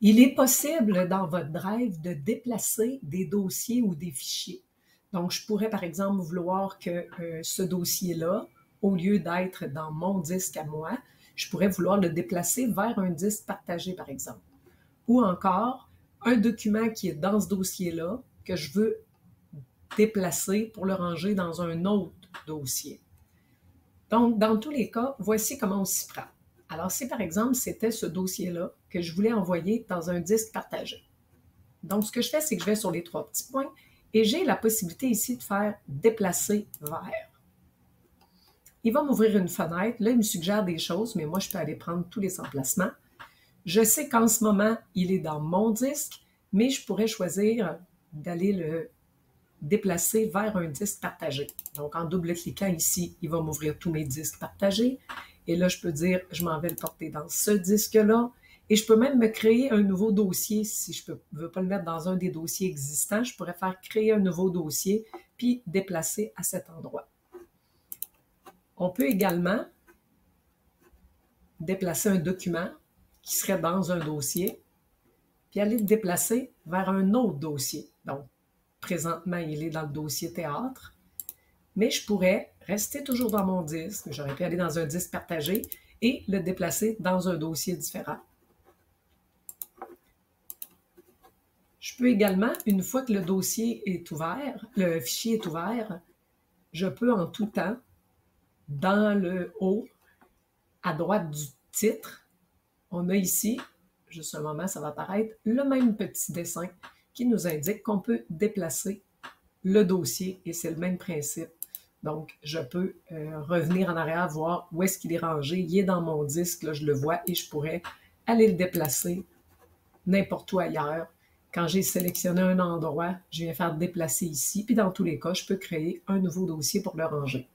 Il est possible dans votre Drive de déplacer des dossiers ou des fichiers. Donc, je pourrais par exemple vouloir que ce dossier-là, au lieu d'être dans mon disque à moi, je pourrais vouloir le déplacer vers un disque partagé par exemple. Ou encore, un document qui est dans ce dossier-là, que je veux déplacer pour le ranger dans un autre dossier. Donc, dans tous les cas, voici comment on s'y prend. Alors, si par exemple, c'était ce dossier-là que je voulais envoyer dans un disque partagé. Donc, ce que je fais, c'est que je vais sur les trois petits points et j'ai la possibilité ici de faire déplacer vers. Il va m'ouvrir une fenêtre. Là, il me suggère des choses, mais moi, je peux aller prendre tous les emplacements. Je sais qu'en ce moment, il est dans mon disque, mais je pourrais choisir d'aller le déplacer vers un disque partagé. Donc, en double-cliquant ici, il va m'ouvrir tous mes disques partagés. Et là, je peux dire, je m'en vais le porter dans ce disque-là. Et je peux même me créer un nouveau dossier. Si je ne veux pas le mettre dans un des dossiers existants, je pourrais faire créer un nouveau dossier, puis déplacer à cet endroit. On peut également déplacer un document qui serait dans un dossier, puis aller le déplacer vers un autre dossier. Donc, présentement, il est dans le dossier théâtre, mais je pourrais rester toujours dans mon disque. J'aurais pu aller dans un disque partagé et le déplacer dans un dossier différent. Je peux également, une fois que le dossier est ouvert, le fichier est ouvert, je peux en tout temps, dans le haut, à droite du titre, on a ici, juste un moment, ça va apparaître, le même petit dessin qui nous indique qu'on peut déplacer le dossier et c'est le même principe. Donc, je peux revenir en arrière, voir où est-ce qu'il est rangé. Il est dans mon disque, là, je le vois et je pourrais aller le déplacer n'importe où ailleurs. Quand j'ai sélectionné un endroit, je viens faire déplacer ici. Puis dans tous les cas, je peux créer un nouveau dossier pour le ranger.